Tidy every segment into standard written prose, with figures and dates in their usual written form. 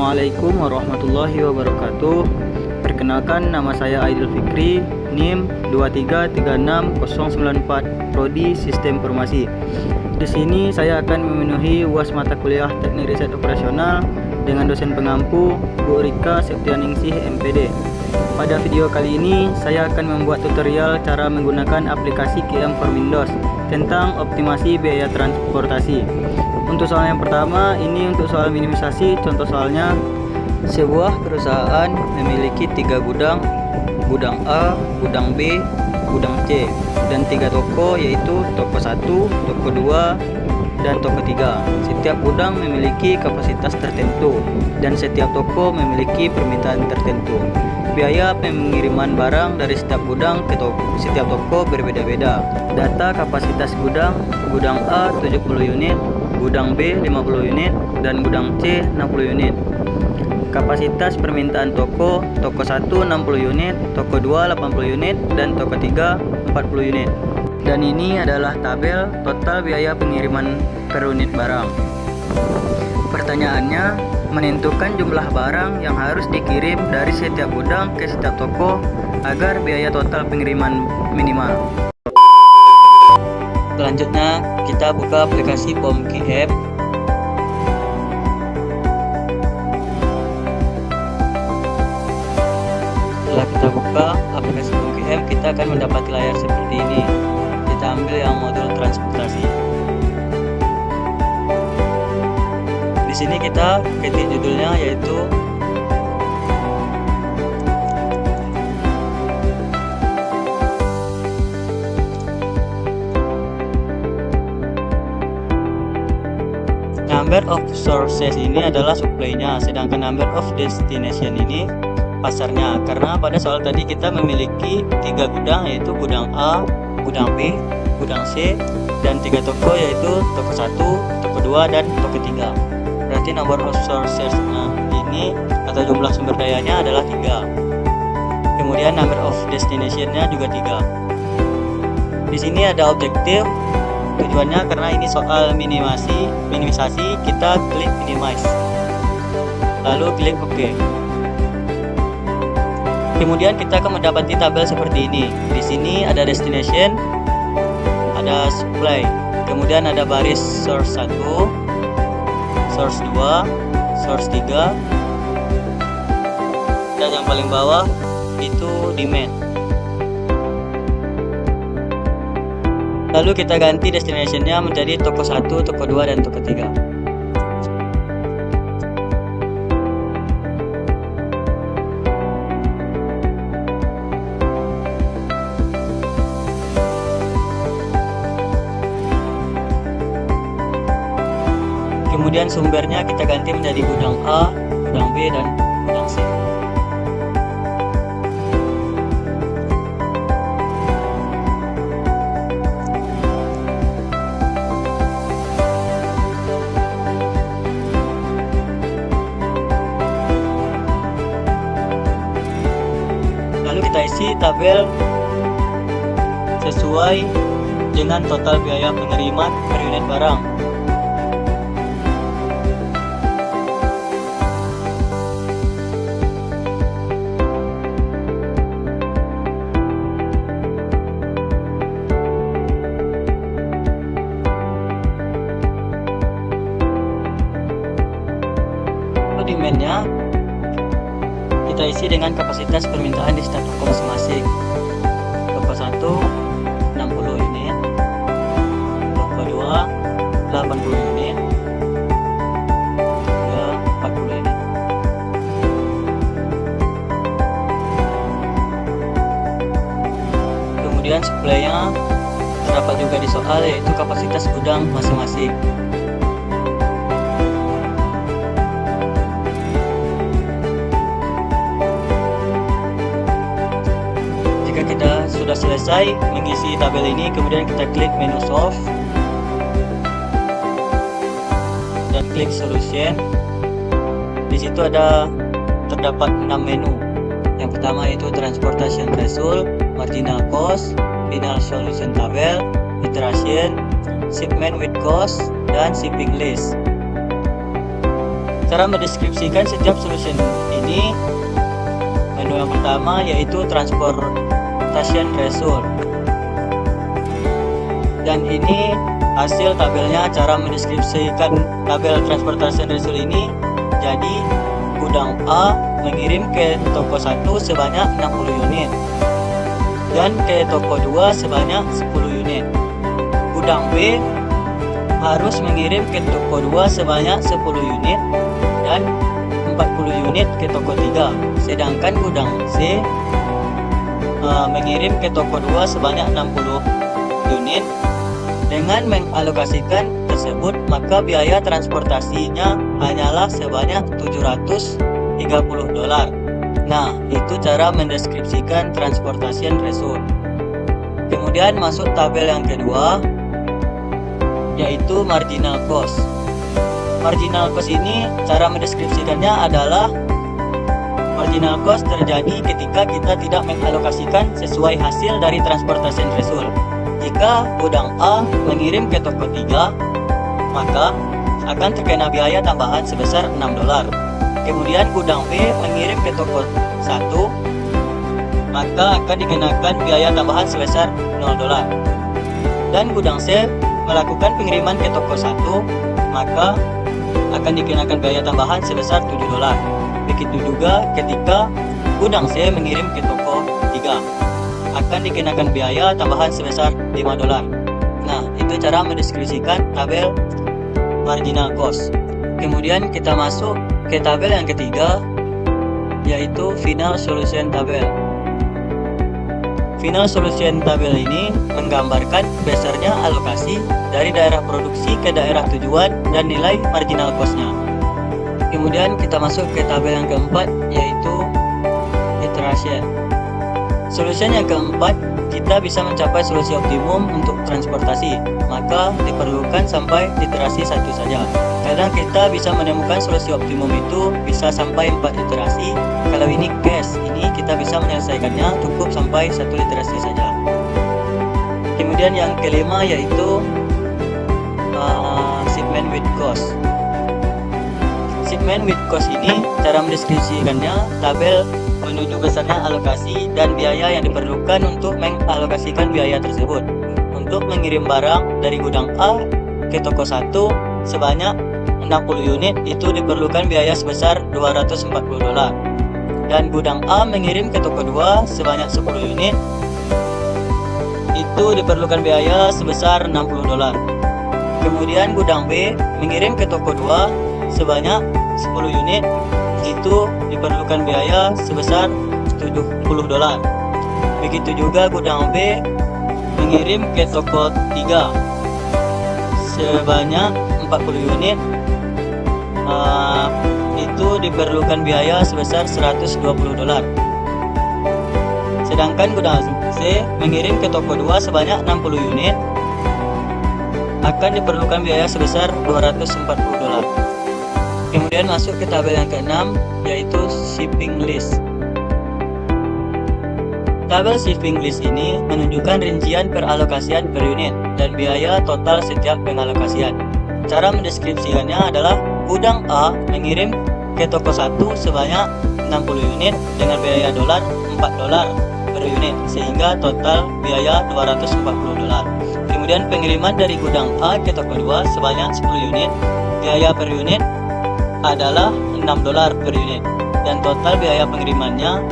Assalamualaikum warahmatullahi wabarakatuh. Perkenalkan, nama saya Aidil Fikri, NIM 2336094, Prodi Sistem Informasi. Di sini saya akan memenuhi UAS mata kuliah Teknik Riset Operasional dengan dosen pengampu Bu Rika Septianingsih MPD. Pada video kali ini saya akan membuat tutorial cara menggunakan aplikasi QM for Windows tentang optimasi biaya transportasi. Untuk soal yang pertama, ini untuk soal minimisasi. Contoh soalnya, sebuah perusahaan memiliki 3 gudang, gudang A, gudang B, gudang C, dan 3 toko, yaitu toko 1, toko 2, dan toko 3. Setiap gudang memiliki kapasitas tertentu, dan setiap toko memiliki permintaan tertentu. Biaya pengiriman barang dari setiap gudang ke setiap toko berbeda-beda. Data kapasitas gudang: gudang A 70 unit, gudang B 50 unit, dan gudang C 60 unit. Kapasitas permintaan toko: toko 1 60 unit, toko 2 80 unit, dan toko 3 40 unit. Dan ini adalah tabel total biaya pengiriman per unit barang. Pertanyaannya, menentukan jumlah barang yang harus dikirim dari setiap gudang ke setiap toko agar biaya total pengiriman minimal. Selanjutnya, kita buka aplikasi POM QM. Setelah kita buka aplikasi POM QM, kita akan mendapati layar seperti ini. Kita ambil yang modul transportasi. Di sini kita ketik judulnya, yaitu number of sources. Ini adalah supply-nya, sedangkan number of destination ini pasarnya. Karena pada soal tadi kita memiliki 3 gudang, yaitu gudang A, gudang B, gudang C, dan 3 toko, yaitu toko 1, toko 2, dan toko 3. Berarti number of sources ini atau jumlah sumber dayanya adalah 3. Kemudian number of destination-nya juga 3. Di sini ada objektif. Tujuannya karena ini soal minimisasi, kita klik minimize. Lalu klik OK. Kemudian kita akan mendapati tabel seperti ini. Di sini ada destination, ada supply, kemudian ada baris source 1, source 2, source 3, dan yang paling bawah itu demand. Lalu kita ganti destination-nya menjadi toko 1, toko 2, dan toko 3. Kemudian sumbernya kita ganti menjadi gudang A, gudang B, dan gudang C. Lalu kita isi tabel sesuai dengan total biaya pengiriman per unit barang. Demand-nya kita isi dengan kapasitas permintaan di setiap toko masing-masing. Toko 1 60 unit, toko 2 80 unit, ya 40 unit. Kemudian supply-nya terdapat juga di soal, yaitu kapasitas gudang masing-masing. Kita sudah selesai mengisi tabel ini, kemudian kita klik menu solve dan klik solution. Di situ terdapat 6 menu. Yang pertama itu transportation result, marginal cost, final solution table, iteration, shipment with cost, dan shipping list. Cara mendeskripsikan setiap solution ini, menu yang pertama yaitu transportation result. Dan ini hasil tabelnya. Cara mendeskripsikan tabel transportation result ini, jadi gudang A mengirim ke toko 1 sebanyak 60 unit dan ke toko 2 sebanyak 10 unit. Gudang B harus mengirim ke toko 2 sebanyak 10 unit dan 40 unit ke toko 3. Sedangkan gudang C mengirim ke toko 2 sebanyak 60 unit. Dengan mengalokasikan tersebut, maka biaya transportasinya hanyalah sebanyak $730. Nah, itu cara mendeskripsikan transportation result. Kemudian masuk tabel yang kedua, yaitu marginal cost. Marginal cost ini cara mendeskripsikannya adalah marginal cost terjadi ketika kita tidak mengalokasikan sesuai hasil dari transportation result. Jika gudang A mengirim ke toko 3, maka akan terkena biaya tambahan sebesar $6. Kemudian gudang B mengirim ke toko 1, maka akan dikenakan biaya tambahan sebesar $0. Dan gudang C melakukan pengiriman ke toko 1, maka akan dikenakan biaya tambahan sebesar $7. Begitu juga ketika gudang C mengirim ke toko 3, akan dikenakan biaya tambahan sebesar $5. Nah, itu cara mendeskripsikan tabel marginal cost. Kemudian kita masuk ke tabel yang ketiga, yaitu final solution tabel. Final solution tabel ini menggambarkan besarnya alokasi dari daerah produksi ke daerah tujuan dan nilai marginal cost-nya. Kemudian kita masuk ke tabel yang keempat, yaitu iteration. Solusi yang keempat, kita bisa mencapai solusi optimum untuk transportasi, maka diperlukan sampai iterasi 1 saja. Kadang kita bisa menemukan solusi optimum itu bisa sampai 4 iterasi. Kalau ini case, ini kita bisa menyelesaikannya cukup sampai 1 iterasi saja. Kemudian yang kelima, yaitu shipment with cost. Shipment with cost ini cara mendeskripsikannya tabel menuju besarnya alokasi dan biaya yang diperlukan untuk mengalokasikan biaya tersebut. Untuk mengirim barang dari gudang A ke toko 1 sebanyak 60 unit itu diperlukan biaya sebesar $240. Dan gudang A mengirim ke toko 2 sebanyak 10 unit itu diperlukan biaya sebesar $60. Kemudian gudang B mengirim ke toko 2 sebanyak 10 unit itu diperlukan biaya sebesar $70. Begitu juga gudang B mengirim ke toko 3 sebanyak 40 unit itu diperlukan biaya sebesar $120. Sedangkan gudang C mengirim ke toko 2 sebanyak 60 unit akan diperlukan biaya sebesar $240. Kemudian masuk ke tabel yang keenam, yaitu shipping list. Tabel shipping list ini menunjukkan rincian peralokasian per unit dan biaya total setiap pengalokasian. Cara mendeskripsikannya adalah gudang A mengirim ke toko 1 sebanyak 60 unit dengan biaya $4 per unit, sehingga total biaya $240. Kemudian pengiriman dari gudang A ke toko 2 sebanyak 10 unit, biaya per unit adalah $6 per unit dan total biaya pengirimannya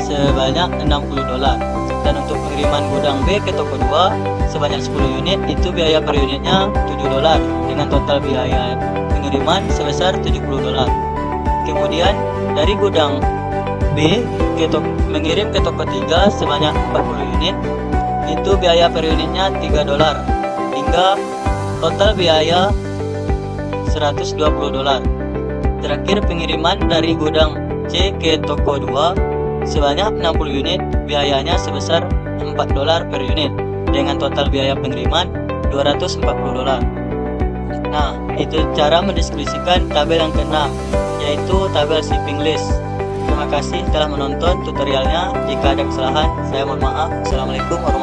sebanyak $60. Dan untuk pengiriman gudang B ke toko 2 sebanyak 10 unit itu biaya per unitnya $7 dengan total biaya pengiriman sebesar $70. Kemudian dari gudang B mengirim ke toko 3 sebanyak 40 unit itu biaya per unitnya $3 hingga total biaya $120. Terakhir pengiriman dari gudang C ke toko 2 sebanyak 60 unit biayanya sebesar $4 per unit dengan total biaya pengiriman $240. Nah, itu cara mendeskripsikan tabel yang keenam, yaitu tabel shipping list. Terima kasih telah menonton tutorialnya. Jika ada kesalahan, saya mohon maaf. Assalamualaikum warahmatullahi wabarakatuh.